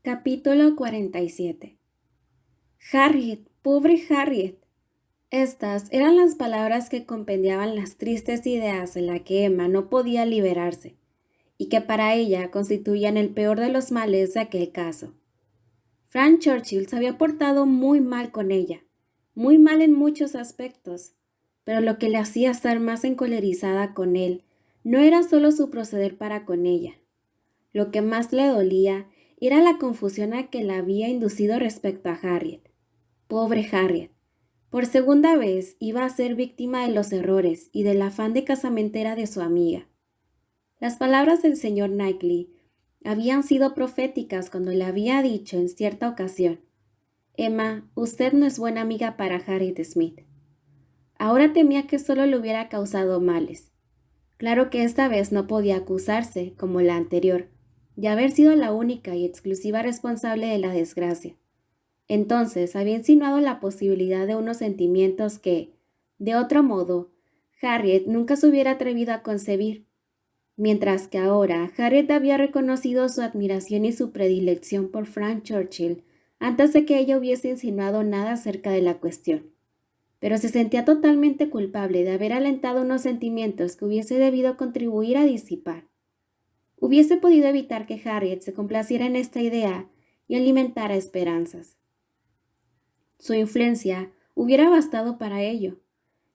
Capítulo 47. Harriet, pobre Harriet. Estas eran las palabras que compendiaban las tristes ideas de las que Emma no podía liberarse, y que para ella constituían el peor de los males de aquel caso. Frank Churchill se había portado muy mal con ella, muy mal en muchos aspectos, pero lo que le hacía estar más encolerizada con él no era solo su proceder para con ella. Lo que más le dolía era la confusión a que la había inducido respecto a Harriet. Pobre Harriet. Por segunda vez iba a ser víctima de los errores y del afán de casamentera de su amiga. Las palabras del señor Knightley habían sido proféticas cuando le había dicho en cierta ocasión: «Emma, usted no es buena amiga para Harriet Smith». Ahora temía que solo le hubiera causado males. Claro que esta vez no podía acusarse, como la anterior, de haber sido la única y exclusiva responsable de la desgracia. Entonces había insinuado la posibilidad de unos sentimientos que, de otro modo, Harriet nunca se hubiera atrevido a concebir, mientras que ahora Harriet había reconocido su admiración y su predilección por Frank Churchill antes de que ella hubiese insinuado nada acerca de la cuestión. Pero se sentía totalmente culpable de haber alentado unos sentimientos que hubiese debido contribuir a disipar. Hubiese podido evitar que Harriet se complaciera en esta idea y alimentara esperanzas. Su influencia hubiera bastado para ello,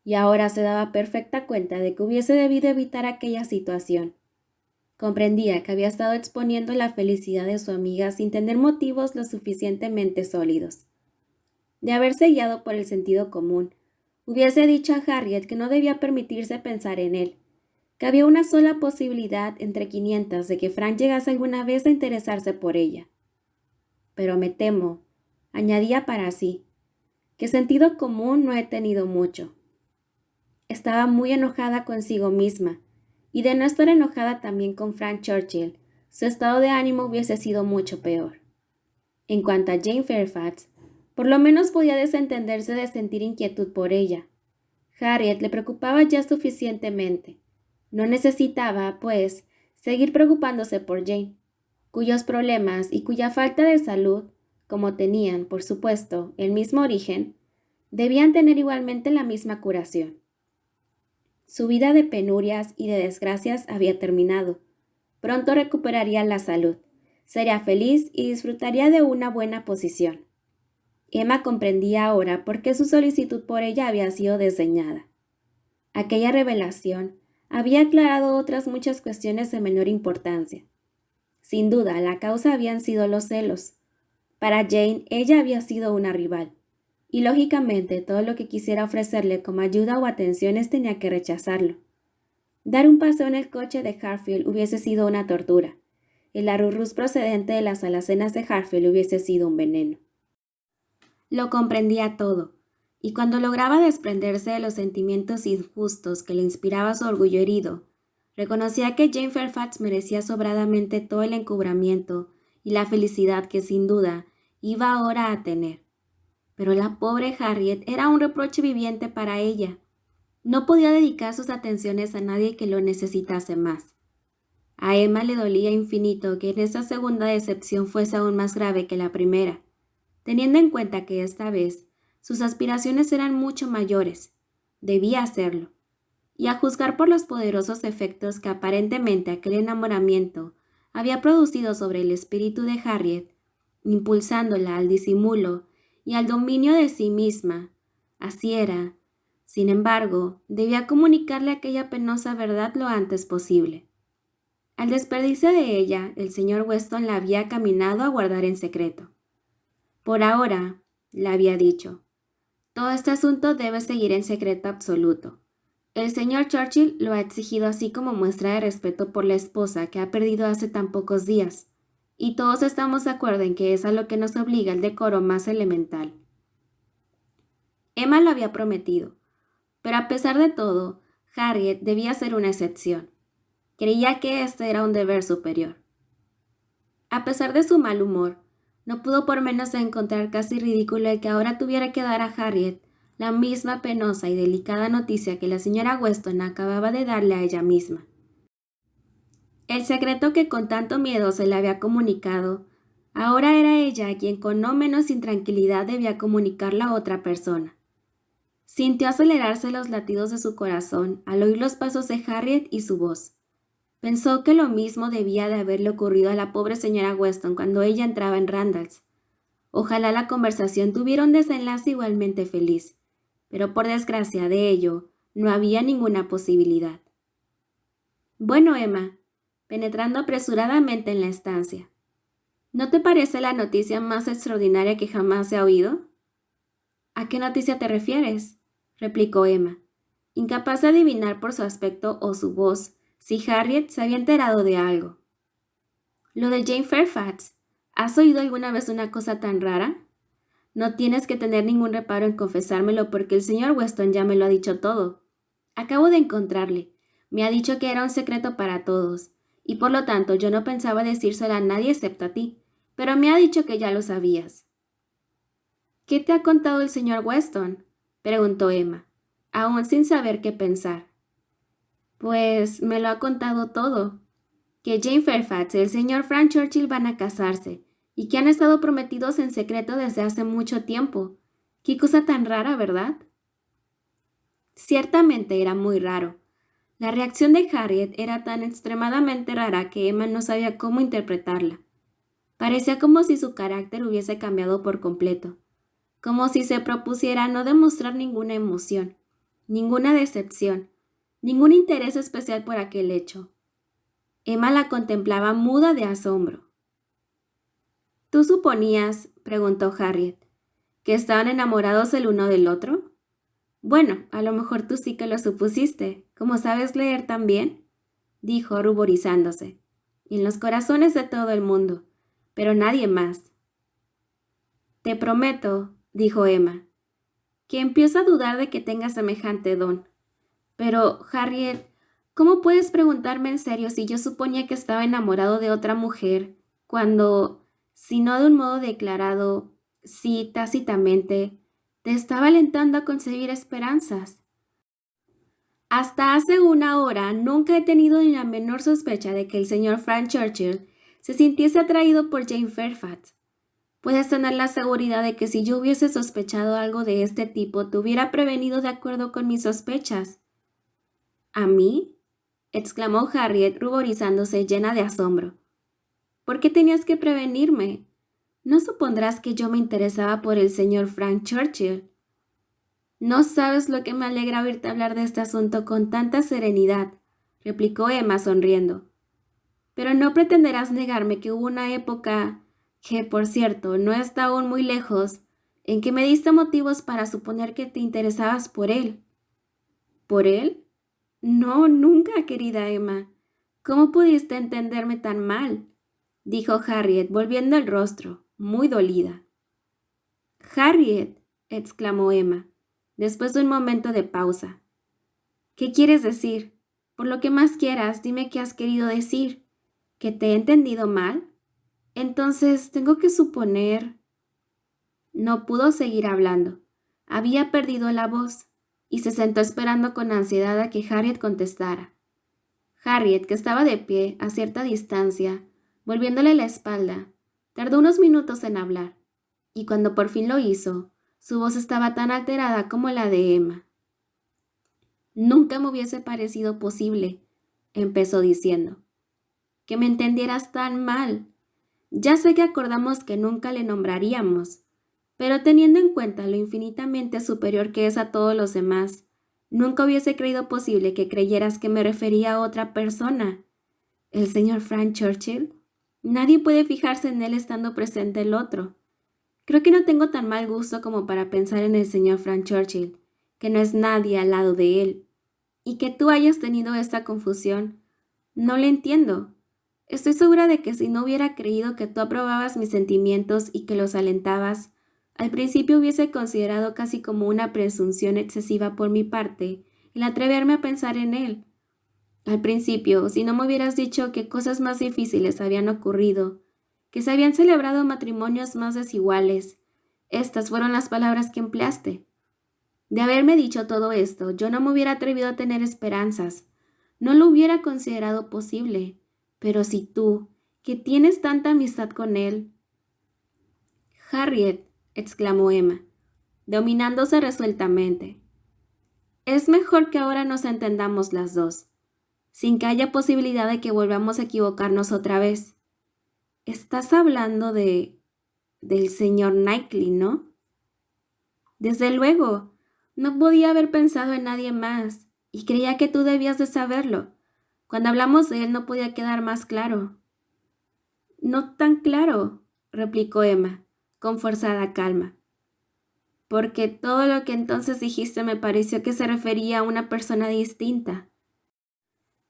y ahora se daba perfecta cuenta de que hubiese debido evitar aquella situación. Comprendía que había estado exponiendo la felicidad de su amiga sin tener motivos lo suficientemente sólidos. De haberse guiado por el sentido común, hubiese dicho a Harriet que no debía permitirse pensar en él, que había una sola posibilidad entre 500 de que Frank llegase alguna vez a interesarse por ella. Pero me temo, añadía para sí, que sentido común no he tenido mucho. Estaba muy enojada consigo misma, y de no estar enojada también con Frank Churchill, su estado de ánimo hubiese sido mucho peor. En cuanto a Jane Fairfax, por lo menos podía desentenderse de sentir inquietud por ella. Harriet le preocupaba ya suficientemente. No necesitaba, pues, seguir preocupándose por Jane, cuyos problemas y cuya falta de salud, como tenían, por supuesto, el mismo origen, debían tener igualmente la misma curación. Su vida de penurias y de desgracias había terminado. Pronto recuperaría la salud, sería feliz y disfrutaría de una buena posición. Emma comprendía ahora por qué su solicitud por ella había sido desdeñada. Aquella revelación había aclarado otras muchas cuestiones de menor importancia. Sin duda, la causa habían sido los celos. Para Jane, ella había sido una rival, y lógicamente todo lo que quisiera ofrecerle como ayuda o atenciones tenía que rechazarlo. Dar un paseo en el coche de Hartfield hubiese sido una tortura. El arrurrús procedente de las alacenas de Hartfield hubiese sido un veneno. Lo comprendía todo, y cuando lograba desprenderse de los sentimientos injustos que le inspiraba su orgullo herido, reconocía que Jane Fairfax merecía sobradamente todo el encubrimiento y la felicidad que sin duda iba ahora a tener. Pero la pobre Harriet era un reproche viviente para ella. No podía dedicar sus atenciones a nadie que lo necesitase más. A Emma le dolía infinito que en esta segunda decepción fuese aún más grave que la primera, teniendo en cuenta que esta vez sus aspiraciones eran mucho mayores. Debía hacerlo. Y a juzgar por los poderosos efectos que aparentemente aquel enamoramiento había producido sobre el espíritu de Harriet, impulsándola al disimulo y al dominio de sí misma, así era. Sin embargo, debía comunicarle aquella penosa verdad lo antes posible. Al despedirse de ella, el señor Weston la había caminado a guardar en secreto. Por ahora, le había dicho, todo este asunto debe seguir en secreto absoluto. El señor Churchill lo ha exigido así como muestra de respeto por la esposa que ha perdido hace tan pocos días, y todos estamos de acuerdo en que es a lo que nos obliga el decoro más elemental. Emma lo había prometido, pero a pesar de todo, Harriet debía ser una excepción. Creía que este era un deber superior. A pesar de su mal humor, no pudo por menos de encontrar casi ridículo el que ahora tuviera que dar a Harriet la misma penosa y delicada noticia que la señora Weston acababa de darle a ella misma. El secreto que con tanto miedo se le había comunicado Ahora era ella quien con no menos intranquilidad debía comunicarla a otra persona. Sintió acelerarse los latidos de su corazón al oír los pasos de Harriet y su voz. Pensó que lo mismo debía de haberle ocurrido a la pobre señora Weston cuando ella entraba en Randalls. Ojalá la conversación tuviera un desenlace igualmente feliz, pero por desgracia de ello no había ninguna posibilidad. Bueno, Emma, penetrando apresuradamente en la estancia, ¿no te parece la noticia más extraordinaria que jamás se ha oído? ¿A qué noticia te refieres?, replicó Emma, incapaz de adivinar por su aspecto o su voz si Harriet se había enterado de algo. Lo de Jane Fairfax. ¿Has oído alguna vez una cosa tan rara? No tienes que tener ningún reparo en confesármelo porque el señor Weston ya me lo ha dicho todo. Acabo de encontrarle. Me ha dicho que era un secreto para todos, y por lo tanto yo no pensaba decírselo a nadie excepto a ti, pero me ha dicho que ya lo sabías. ¿Qué te ha contado el señor Weston?, preguntó Emma, aún sin saber qué pensar. Pues me lo ha contado todo. Que Jane Fairfax y el señor Frank Churchill van a casarse, y que han estado prometidos en secreto desde hace mucho tiempo. Qué cosa tan rara, ¿verdad? Ciertamente era muy raro. La reacción de Harriet era tan extremadamente rara que Emma no sabía cómo interpretarla. Parecía como si su carácter hubiese cambiado por completo, como si se propusiera no demostrar ninguna emoción, ninguna decepción, ningún interés especial por aquel hecho. Emma la contemplaba muda de asombro. ¿Tú suponías, preguntó Harriet, que estaban enamorados el uno del otro? Bueno, a lo mejor tú sí que lo supusiste, como sabes leer también, dijo ruborizándose, y en los corazones de todo el mundo, pero nadie más. Te prometo, dijo Emma, que empiezo a dudar de que tengas semejante don. Pero, Harriet, ¿cómo puedes preguntarme en serio si yo suponía que estaba enamorado de otra mujer, cuando, si no de un modo declarado, sí tácitamente, te estaba alentando a concebir esperanzas? Hasta hace una hora nunca he tenido ni la menor sospecha de que el señor Frank Churchill se sintiese atraído por Jane Fairfax. Puedes tener la seguridad de que si yo hubiese sospechado algo de este tipo, te hubiera prevenido de acuerdo con mis sospechas. ¿A mí?, exclamó Harriet, ruborizándose llena de asombro. ¿Por qué tenías que prevenirme? ¿No supondrás que yo me interesaba por el señor Frank Churchill? No sabes lo que me alegra oírte hablar de este asunto con tanta serenidad, replicó Emma sonriendo. Pero no pretenderás negarme que hubo una época, que por cierto no está aún muy lejos, en que me diste motivos para suponer que te interesabas por él. ¿Por él? No, nunca, querida Emma. ¿Cómo pudiste entenderme tan mal?, dijo Harriet, volviendo el rostro, muy dolida. Harriet, exclamó Emma, después de un momento de pausa. ¿Qué quieres decir? Por lo que más quieras, dime qué has querido decir. ¿Que te he entendido mal? Entonces, tengo que suponer... No pudo seguir hablando. Había perdido la voz, y se sentó esperando con ansiedad a que Harriet contestara. Harriet, que estaba de pie, a cierta distancia, volviéndole la espalda, tardó unos minutos en hablar, y cuando por fin lo hizo, su voz estaba tan alterada como la de Emma. Nunca me hubiese parecido posible, empezó diciendo, que me entendieras tan mal. Ya sé que acordamos que nunca le nombraríamos, pero teniendo en cuenta lo infinitamente superior que es a todos los demás, nunca hubiese creído posible que creyeras que me refería a otra persona. ¿El señor Frank Churchill? Nadie puede fijarse en él estando presente el otro. Creo que no tengo tan mal gusto como para pensar en el señor Frank Churchill, que no es nadie al lado de él. Y que tú hayas tenido esta confusión, no le entiendo. Estoy segura de que si no hubiera creído que tú aprobabas mis sentimientos y que los alentabas, al principio hubiese considerado casi como una presunción excesiva por mi parte el atreverme a pensar en él. Al principio, si no me hubieras dicho que cosas más difíciles habían ocurrido, que se habían celebrado matrimonios más desiguales, estas fueron las palabras que empleaste. De haberme dicho todo esto, yo no me hubiera atrevido a tener esperanzas, no lo hubiera considerado posible. Pero si tú, que tienes tanta amistad con él, Harriet, exclamó Emma, dominándose resueltamente. Es mejor que ahora nos entendamos las dos, sin que haya posibilidad de que volvamos a equivocarnos otra vez. Estás hablando del señor Knightley, ¿no? Desde luego, no podía haber pensado en nadie más, y creía que tú debías de saberlo. Cuando hablamos de él no podía quedar más claro. No tan claro, replicó Emma, con forzada calma, porque todo lo que entonces dijiste me pareció que se refería a una persona distinta.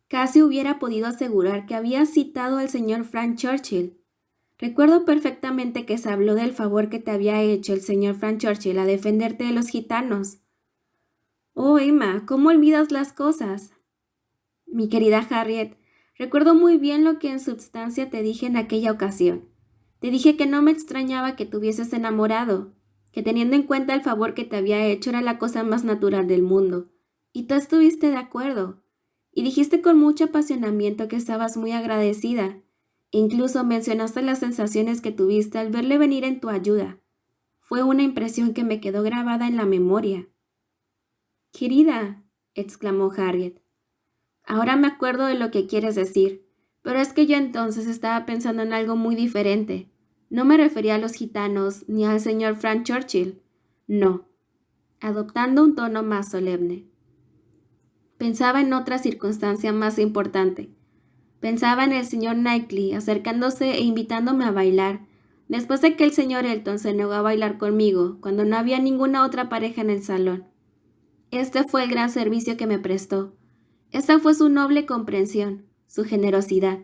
Casi hubiera podido asegurar que había citado al señor Frank Churchill. Recuerdo perfectamente que se habló del favor que te había hecho el señor Frank Churchill a defenderte de los gitanos. Oh, Emma, ¿cómo olvidas las cosas? Mi querida Harriet, recuerdo muy bien lo que en substancia te dije en aquella ocasión. Te dije que no me extrañaba que te hubieses enamorado, que teniendo en cuenta el favor que te había hecho era la cosa más natural del mundo. Y tú estuviste de acuerdo. Y dijiste con mucho apasionamiento que estabas muy agradecida. Incluso mencionaste las sensaciones que tuviste al verle venir en tu ayuda. Fue una impresión que me quedó grabada en la memoria. Querida, exclamó Harriet, ahora me acuerdo de lo que quieres decir, pero es que yo entonces estaba pensando en algo muy diferente. No me refería a los gitanos ni al señor Frank Churchill. No, adoptando un tono más solemne. Pensaba en otra circunstancia más importante. Pensaba en el señor Knightley acercándose e invitándome a bailar, después de que el señor Elton se negó a bailar conmigo, cuando no había ninguna otra pareja en el salón. Este fue el gran servicio que me prestó. Esa fue su noble comprensión, su generosidad.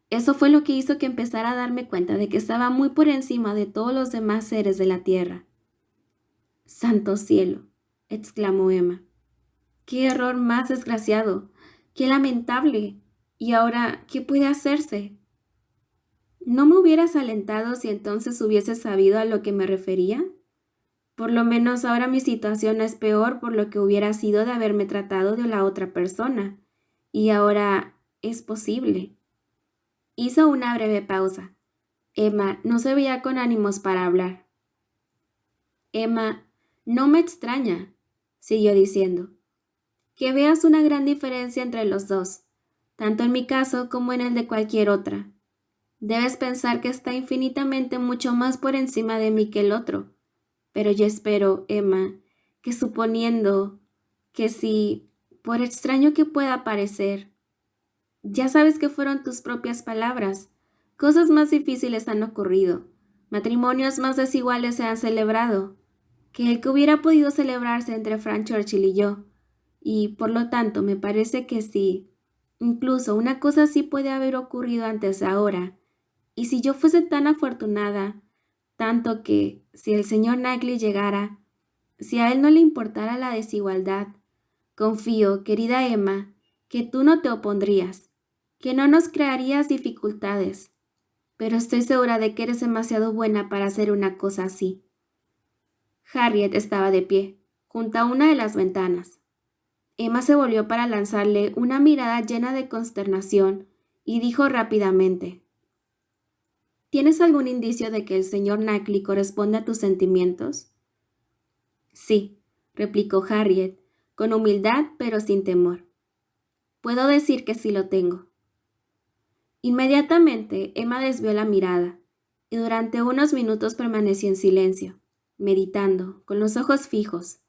Eso fue lo que hizo que empezara a darme cuenta de que estaba muy por encima de todos los demás seres de la tierra. ¡Santo cielo!, exclamó Emma. ¡Qué error más desgraciado! ¡Qué lamentable! ¿Y ahora qué puede hacerse? ¿No me hubieras alentado si entonces hubieses sabido a lo que me refería? Por lo menos ahora mi situación es peor por lo que hubiera sido de haberme tratado de la otra persona. Y ahora es posible. Hizo una breve pausa. Emma no se veía con ánimos para hablar. Emma, no me extraña, siguió diciendo, que veas una gran diferencia entre los dos, tanto en mi caso como en el de cualquier otra. Debes pensar que está infinitamente mucho más por encima de mí que el otro. Pero yo espero, Emma, que suponiendo que si, por extraño que pueda parecer, ya sabes que fueron tus propias palabras, cosas más difíciles han ocurrido, matrimonios más desiguales se han celebrado, que el que hubiera podido celebrarse entre Frank Churchill y yo, y por lo tanto me parece que sí, incluso una cosa así puede haber ocurrido antes de ahora, y si yo fuese tan afortunada, tanto que, si el señor Knightley llegara, si a él no le importara la desigualdad, confío, querida Emma, que tú no te opondrías, que no nos crearías dificultades, pero estoy segura de que eres demasiado buena para hacer una cosa así. Harriet estaba de pie, junto a una de las ventanas. Emma se volvió para lanzarle una mirada llena de consternación y dijo rápidamente: ¿Tienes algún indicio de que el señor Knightley corresponde a tus sentimientos? Sí, replicó Harriet, con humildad pero sin temor. Puedo decir que sí lo tengo. Inmediatamente Emma desvió la mirada y durante unos minutos permaneció en silencio, meditando, con los ojos fijos.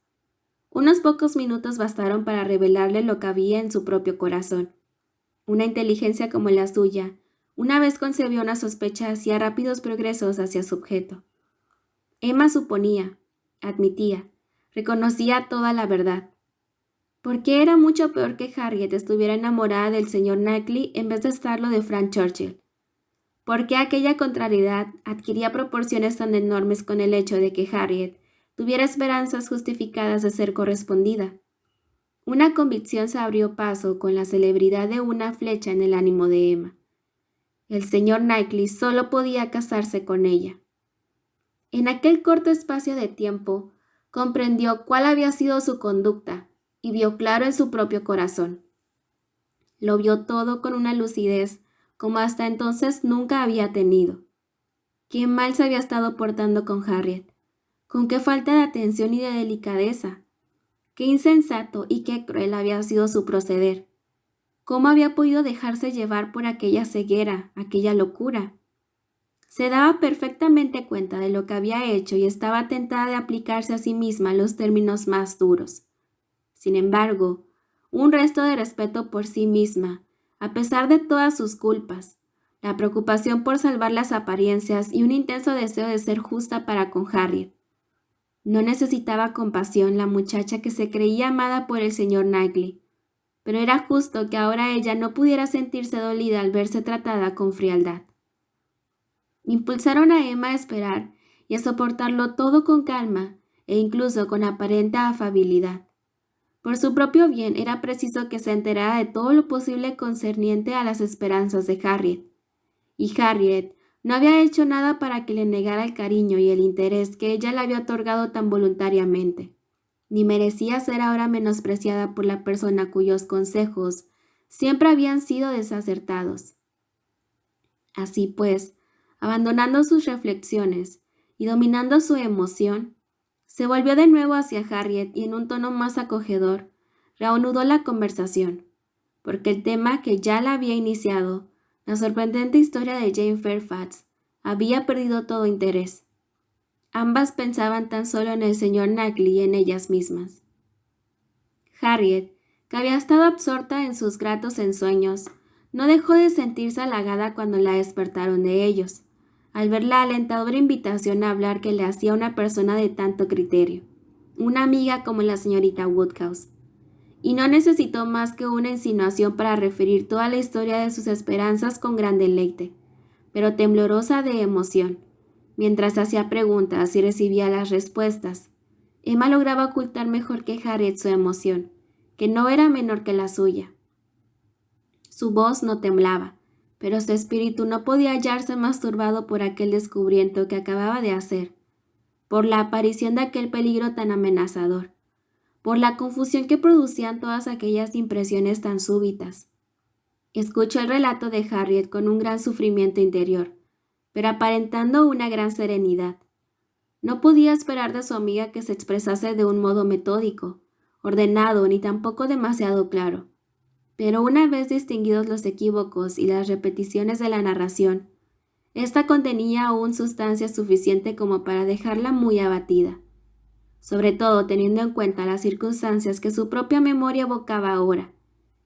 Unos pocos minutos bastaron para revelarle lo que había en su propio corazón. Una inteligencia como la suya, una vez concebió una sospecha, hacía rápidos progresos hacia su objeto. Emma suponía, admitía, reconocía toda la verdad. ¿Por qué era mucho peor que Harriet estuviera enamorada del señor Knightley en vez de estarlo de Frank Churchill? ¿Por qué aquella contrariedad adquiría proporciones tan enormes con el hecho de que Harriet tuviera esperanzas justificadas de ser correspondida? Una convicción se abrió paso con la celebridad de una flecha en el ánimo de Emma. El señor Knightley solo podía casarse con ella. En aquel corto espacio de tiempo, comprendió cuál había sido su conducta y vio claro en su propio corazón. Lo vio todo con una lucidez como hasta entonces nunca había tenido. Qué mal se había estado portando con Harriet. Con qué falta de atención y de delicadeza. Qué insensato y qué cruel había sido su proceder. ¿Cómo había podido dejarse llevar por aquella ceguera, aquella locura? Se daba perfectamente cuenta de lo que había hecho y estaba tentada de aplicarse a sí misma los términos más duros. Sin embargo, un resto de respeto por sí misma, a pesar de todas sus culpas, la preocupación por salvar las apariencias y un intenso deseo de ser justa para con Harriet. No necesitaba compasión la muchacha que se creía amada por el señor Knightley, pero era justo que ahora ella no pudiera sentirse dolida al verse tratada con frialdad. Impulsaron a Emma a esperar y a soportarlo todo con calma e incluso con aparente afabilidad. Por su propio bien era preciso que se enterara de todo lo posible concerniente a las esperanzas de Harriet. Y Harriet no había hecho nada para que le negara el cariño y el interés que ella le había otorgado tan voluntariamente, ni merecía ser ahora menospreciada por la persona cuyos consejos siempre habían sido desacertados. Así pues, abandonando sus reflexiones y dominando su emoción, se volvió de nuevo hacia Harriet y en un tono más acogedor, reanudó la conversación, porque el tema que ya la había iniciado, la sorprendente historia de Jane Fairfax, había perdido todo interés. Ambas pensaban tan solo en el señor Knightley y en ellas mismas. Harriet, que había estado absorta en sus gratos ensueños, no dejó de sentirse halagada cuando la despertaron de ellos, al ver la alentadora invitación a hablar que le hacía una persona de tanto criterio, una amiga como la señorita Woodhouse, y no necesitó más que una insinuación para referir toda la historia de sus esperanzas con gran deleite, pero temblorosa de emoción, mientras hacía preguntas y recibía las respuestas. Emma lograba ocultar mejor que Harriet su emoción, que no era menor que la suya. Su voz no temblaba, pero su espíritu no podía hallarse más turbado por aquel descubrimiento que acababa de hacer, por la aparición de aquel peligro tan amenazador, por la confusión que producían todas aquellas impresiones tan súbitas. Escuchó el relato de Harriet con un gran sufrimiento interior, pero aparentando una gran serenidad. No podía esperar de su amiga que se expresase de un modo metódico, ordenado ni tampoco demasiado claro. Pero una vez distinguidos los equívocos y las repeticiones de la narración, ésta contenía aún sustancia suficiente como para dejarla muy abatida, sobre todo teniendo en cuenta las circunstancias que su propia memoria evocaba ahora,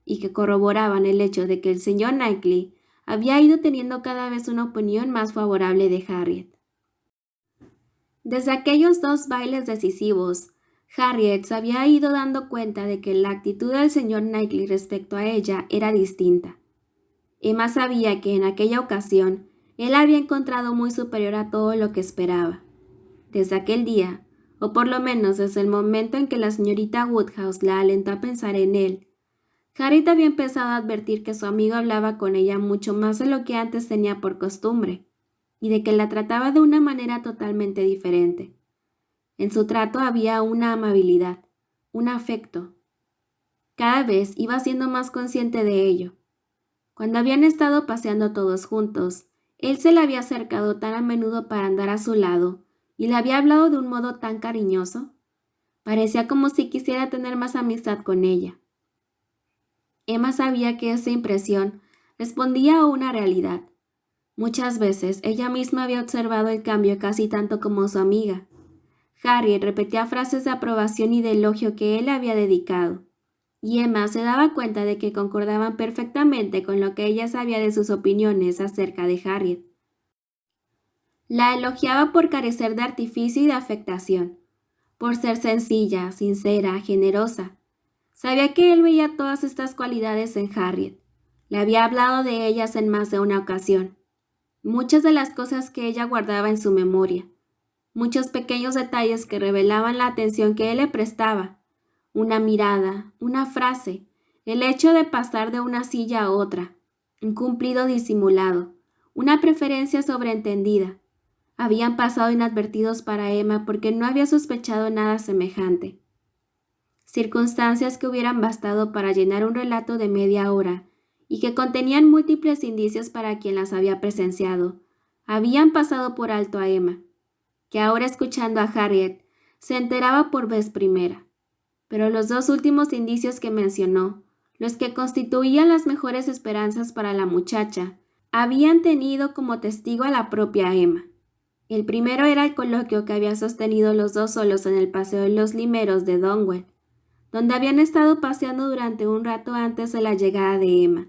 y que corroboraban el hecho de que el señor Knightley había ido teniendo cada vez una opinión más favorable de Harriet. Desde aquellos 2 bailes decisivos, Harriet se había ido dando cuenta de que la actitud del señor Knightley respecto a ella era distinta. Emma sabía que en aquella ocasión él la había encontrado muy superior a todo lo que esperaba. Desde aquel día, o por lo menos desde el momento en que la señorita Woodhouse la alentó a pensar en él, Harriet había empezado a advertir que su amigo hablaba con ella mucho más de lo que antes tenía por costumbre, y de que la trataba de una manera totalmente diferente. En su trato había una amabilidad, un afecto. Cada vez iba siendo más consciente de ello. Cuando habían estado paseando todos juntos, él se le había acercado tan a menudo para andar a su lado y le había hablado de un modo tan cariñoso. Parecía como si quisiera tener más amistad con ella. Emma sabía que esa impresión respondía a una realidad. Muchas veces ella misma había observado el cambio casi tanto como su amiga. Harriet repetía frases de aprobación y de elogio que él le había dedicado, y Emma se daba cuenta de que concordaban perfectamente con lo que ella sabía de sus opiniones acerca de Harriet. La elogiaba por carecer de artificio y de afectación, por ser sencilla, sincera, generosa. Sabía que él veía todas estas cualidades en Harriet. Le había hablado de ellas en más de una ocasión. Muchas de las cosas que ella guardaba en su memoria. Muchos pequeños detalles que revelaban la atención que él le prestaba. Una mirada, una frase, el hecho de pasar de una silla a otra, un cumplido disimulado, una preferencia sobreentendida. Habían pasado inadvertidos para Emma porque no había sospechado nada semejante. Circunstancias que hubieran bastado para llenar un relato de media hora y que contenían múltiples indicios para quien las había presenciado, habían pasado por alto a Emma, que ahora escuchando a Harriet se enteraba por vez primera. Pero los dos últimos indicios que mencionó, los que constituían las mejores esperanzas para la muchacha, habían tenido como testigo a la propia Emma. El primero era el coloquio que habían sostenido los dos solos en el paseo de los limeros de Donwell, donde habían estado paseando durante un rato antes de la llegada de Emma,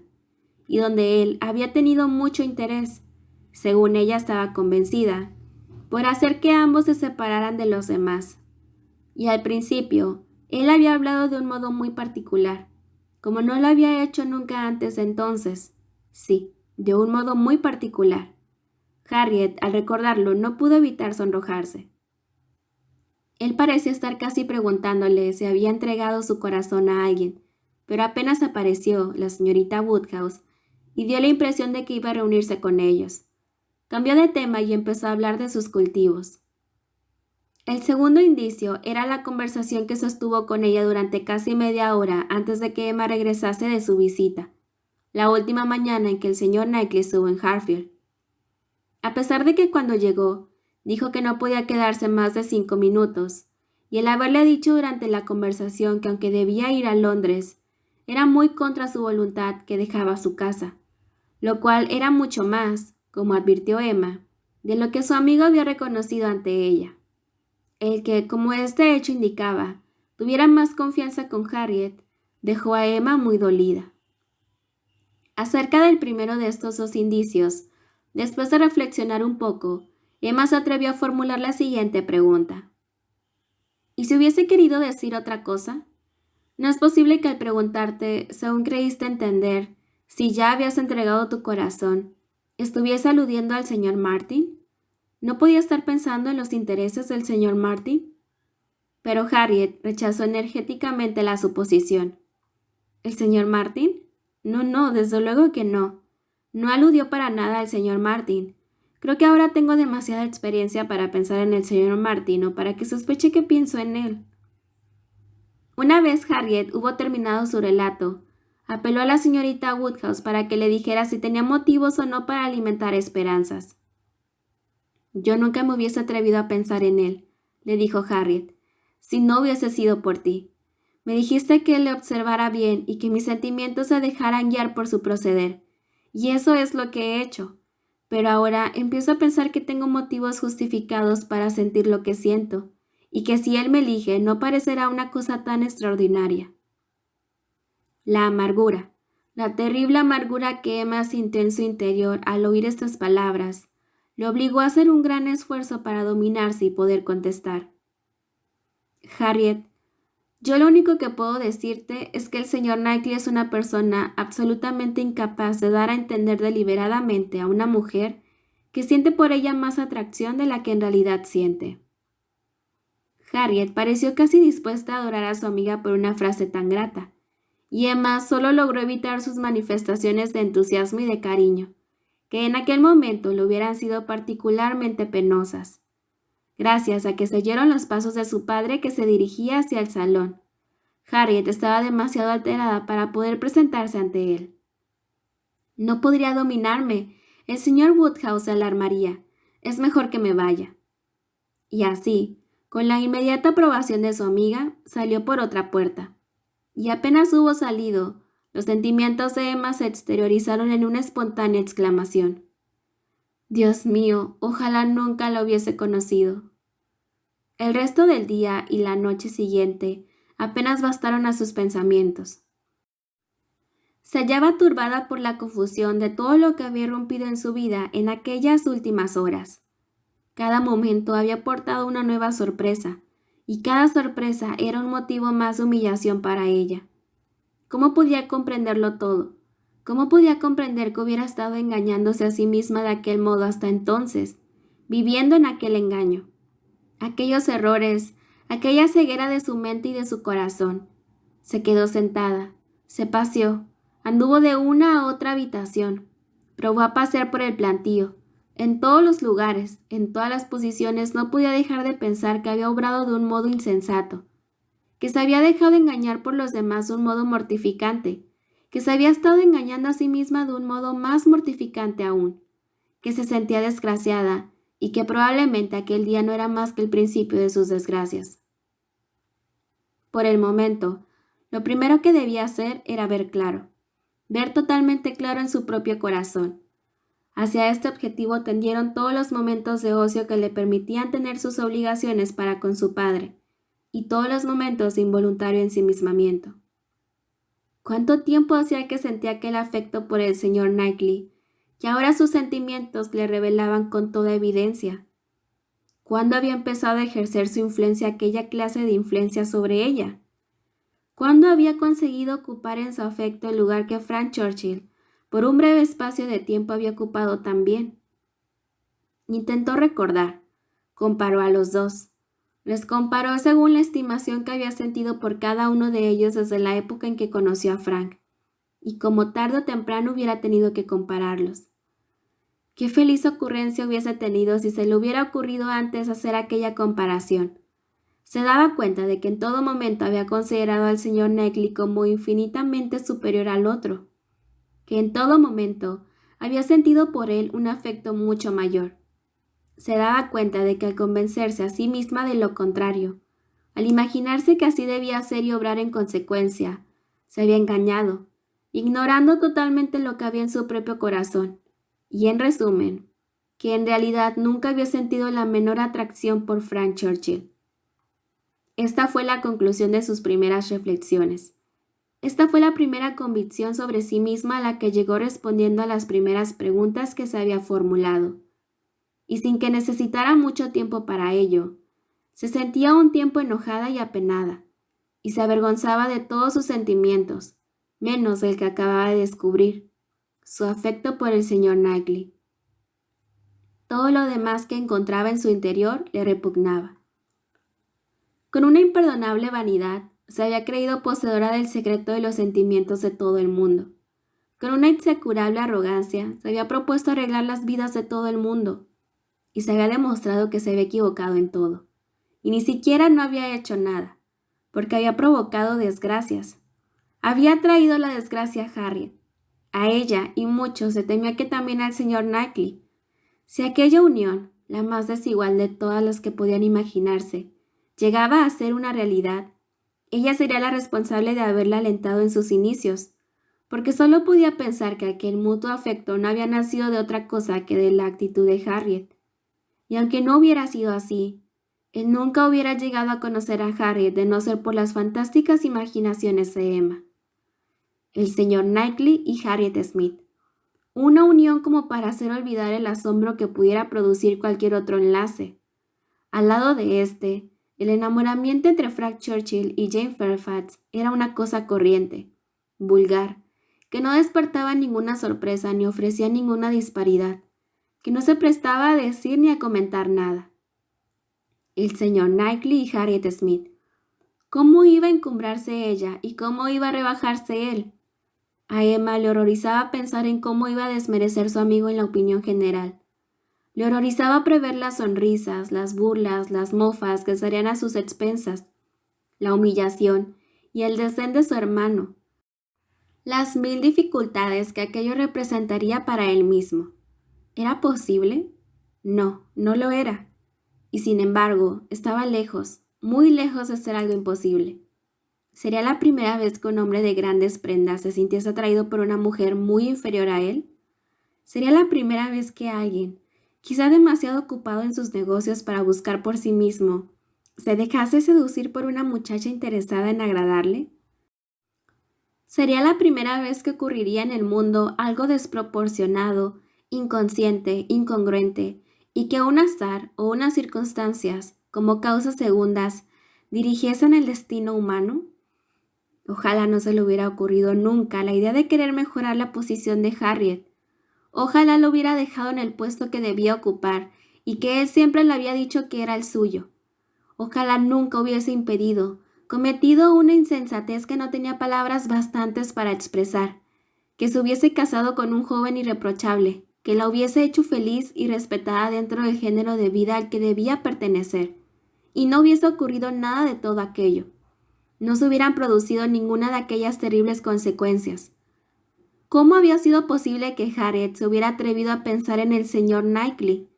y donde él había tenido mucho interés, según ella estaba convencida, por hacer que ambos se separaran de los demás. Y al principio, él había hablado de un modo muy particular, como no lo había hecho nunca antes de entonces. Sí, de un modo muy particular. Harriet, al recordarlo, no pudo evitar sonrojarse. Él parecía estar casi preguntándole si había entregado su corazón a alguien, pero apenas apareció la señorita Woodhouse y dio la impresión de que iba a reunirse con ellos. Cambió de tema y empezó a hablar de sus cultivos. El segundo indicio era la conversación que sostuvo con ella durante casi media hora antes de que Emma regresase de su visita, la última mañana en que el señor Knightley estuvo en Hartfield. A pesar de que cuando llegó, dijo que no podía quedarse más de 5 minutos, y el haberle dicho durante la conversación que aunque debía ir a Londres, era muy contra su voluntad que dejaba su casa, lo cual era mucho más, como advirtió Emma, de lo que su amigo había reconocido ante ella. El que, como este hecho indicaba, tuviera más confianza con Harriet, dejó a Emma muy dolida. Acerca del primero de estos dos indicios, después de reflexionar un poco, Emma se atrevió a formular la siguiente pregunta. ¿Y si hubiese querido decir otra cosa? ¿No es posible que al preguntarte, según creíste entender, si ya habías entregado tu corazón, estuviese aludiendo al señor Martin? ¿No podía estar pensando en los intereses del señor Martin? Pero Harriet rechazó energéticamente la suposición. ¿El señor Martin? No, desde luego que no. No aludió para nada al señor Martin. Creo que ahora tengo demasiada experiencia para pensar en el señor Martin o para que sospeche que pienso en él. Una vez Harriet hubo terminado su relato, apeló a la señorita Woodhouse para que le dijera si tenía motivos o no para alimentar esperanzas. Yo nunca me hubiese atrevido a pensar en él, le dijo Harriet, si no hubiese sido por ti. Me dijiste que le observara bien y que mis sentimientos se dejaran guiar por su proceder, y eso es lo que he hecho. Pero ahora empiezo a pensar que tengo motivos justificados para sentir lo que siento, y que si él me elige no parecerá una cosa tan extraordinaria. La amargura, la terrible amargura que Emma sintió en su interior al oír estas palabras, le obligó a hacer un gran esfuerzo para dominarse y poder contestar. Harriet, yo lo único que puedo decirte es que el señor Knightley es una persona absolutamente incapaz de dar a entender deliberadamente a una mujer que siente por ella más atracción de la que en realidad siente. Harriet pareció casi dispuesta a adorar a su amiga por una frase tan grata, y Emma solo logró evitar sus manifestaciones de entusiasmo y de cariño, que en aquel momento le hubieran sido particularmente penosas. Gracias a que se oyeron los pasos de su padre que se dirigía hacia el salón. Harriet estaba demasiado alterada para poder presentarse ante él. No podría dominarme. El señor Woodhouse se alarmaría. Es mejor que me vaya. Y así, con la inmediata aprobación de su amiga, salió por otra puerta. Y apenas hubo salido, los sentimientos de Emma se exteriorizaron en una espontánea exclamación. Dios mío, ojalá nunca la hubiese conocido. El resto del día y la noche siguiente apenas bastaron a sus pensamientos. Se hallaba turbada por la confusión de todo lo que había irrumpido en su vida en aquellas últimas horas. Cada momento había portado una nueva sorpresa, y cada sorpresa era un motivo más de humillación para ella. ¿Cómo podía comprenderlo todo? ¿Cómo podía comprender que hubiera estado engañándose a sí misma de aquel modo hasta entonces, viviendo en aquel engaño? Aquellos errores, aquella ceguera de su mente y de su corazón. Se quedó sentada, se paseó, anduvo de una a otra habitación, probó a pasear por el plantío. En todos los lugares, en todas las posiciones, no podía dejar de pensar que había obrado de un modo insensato, que se había dejado engañar por los demás de un modo mortificante, que se había estado engañando a sí misma de un modo más mortificante aún, que se sentía desgraciada y que probablemente aquel día no era más que el principio de sus desgracias. Por el momento, lo primero que debía hacer era ver totalmente claro en su propio corazón. Hacia este objetivo tendieron todos los momentos de ocio que le permitían tener sus obligaciones para con su padre, y todos los momentos de involuntario ensimismamiento. ¿Cuánto tiempo hacía que sentía aquel afecto por el señor Knightley, y ahora sus sentimientos le revelaban con toda evidencia? ¿Cuándo había empezado a ejercer su influencia aquella clase de influencia sobre ella? ¿Cuándo había conseguido ocupar en su afecto el lugar que Frank Churchill, por un breve espacio de tiempo, había ocupado también? Intentó recordar, comparó a los dos. Les comparó según la estimación que había sentido por cada uno de ellos desde la época en que conoció a Frank, y como tarde o temprano hubiera tenido que compararlos. Qué feliz ocurrencia hubiese tenido si se le hubiera ocurrido antes hacer aquella comparación. Se daba cuenta de que en todo momento había considerado al señor Knightley como infinitamente superior al otro, que en todo momento había sentido por él un afecto mucho mayor. Se daba cuenta de que al convencerse a sí misma de lo contrario, al imaginarse que así debía ser y obrar en consecuencia, se había engañado, ignorando totalmente lo que había en su propio corazón, y en resumen, que en realidad nunca había sentido la menor atracción por Frank Churchill. Esta fue la conclusión de sus primeras reflexiones. Esta fue la primera convicción sobre sí misma a la que llegó respondiendo a las primeras preguntas que se había formulado. Y sin que necesitara mucho tiempo para ello, se sentía un tiempo enojada y apenada, y se avergonzaba de todos sus sentimientos, menos del que acababa de descubrir, su afecto por el señor Knightley. Todo lo demás que encontraba en su interior le repugnaba. Con una imperdonable vanidad, se había creído poseedora del secreto de los sentimientos de todo el mundo. Con una execrable arrogancia, se había propuesto arreglar las vidas de todo el mundo, y se había demostrado que se había equivocado en todo, y ni siquiera no había hecho nada, porque había provocado desgracias. Había traído la desgracia a Harriet. A ella y mucho se temía que también al señor Knightley. Si aquella unión, la más desigual de todas las que podían imaginarse, llegaba a ser una realidad, ella sería la responsable de haberla alentado en sus inicios, porque solo podía pensar que aquel mutuo afecto no había nacido de otra cosa que de la actitud de Harriet. Y aunque no hubiera sido así, él nunca hubiera llegado a conocer a Harriet de no ser por las fantásticas imaginaciones de Emma. El señor Knightley y Harriet Smith. Una unión como para hacer olvidar el asombro que pudiera producir cualquier otro enlace. Al lado de este, el enamoramiento entre Frank Churchill y Jane Fairfax era una cosa corriente, vulgar, que no despertaba ninguna sorpresa ni ofrecía ninguna disparidad, que no se prestaba a decir ni a comentar nada. El señor Knightley y Harriet Smith. ¿Cómo iba a encumbrarse ella y cómo iba a rebajarse él? A Emma le horrorizaba pensar en cómo iba a desmerecer su amigo en la opinión general. Le horrorizaba prever las sonrisas, las burlas, las mofas que serían a sus expensas, la humillación y el desdén de su hermano, las 1000 dificultades que aquello representaría para él mismo. ¿Era posible? No, no lo era. Y sin embargo, estaba lejos, muy lejos de ser algo imposible. ¿Sería la primera vez que un hombre de grandes prendas se sintiese atraído por una mujer muy inferior a él? ¿Sería la primera vez que alguien, quizá demasiado ocupado en sus negocios para buscar por sí mismo, se dejase seducir por una muchacha interesada en agradarle? ¿Sería la primera vez que ocurriría en el mundo algo desproporcionado, inconsciente, incongruente, y que un azar o unas circunstancias, como causas segundas, dirigiesen el destino humano? Ojalá no se le hubiera ocurrido nunca la idea de querer mejorar la posición de Harriet. Ojalá lo hubiera dejado en el puesto que debía ocupar y que él siempre le había dicho que era el suyo. Ojalá nunca hubiese cometido una insensatez que no tenía palabras bastantes para expresar, que se hubiese casado con un joven irreprochable, que la hubiese hecho feliz y respetada dentro del género de vida al que debía pertenecer, y no hubiese ocurrido nada de todo aquello. No se hubieran producido ninguna de aquellas terribles consecuencias. ¿Cómo había sido posible que Harriet se hubiera atrevido a pensar en el señor Knightley?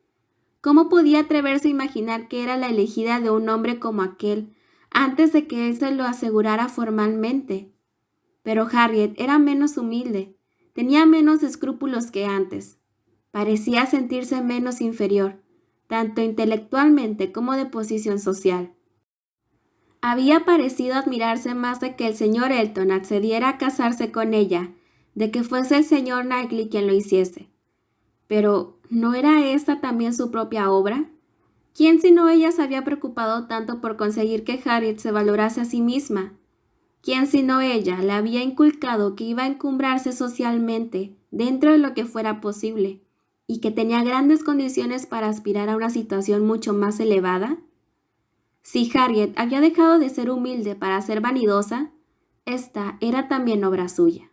¿Cómo podía atreverse a imaginar que era la elegida de un hombre como aquel, antes de que él se lo asegurara formalmente? Pero Harriet era menos humilde, tenía menos escrúpulos que antes. Parecía sentirse menos inferior, tanto intelectualmente como de posición social. Había parecido admirarse más de que el señor Elton accediera a casarse con ella, de que fuese el señor Knightley quien lo hiciese. Pero, ¿no era esta también su propia obra? ¿Quién sino ella se había preocupado tanto por conseguir que Harriet se valorase a sí misma? ¿Quién sino ella le había inculcado que iba a encumbrarse socialmente dentro de lo que fuera posible y que tenía grandes condiciones para aspirar a una situación mucho más elevada? Si Harriet había dejado de ser humilde para ser vanidosa, esta era también obra suya.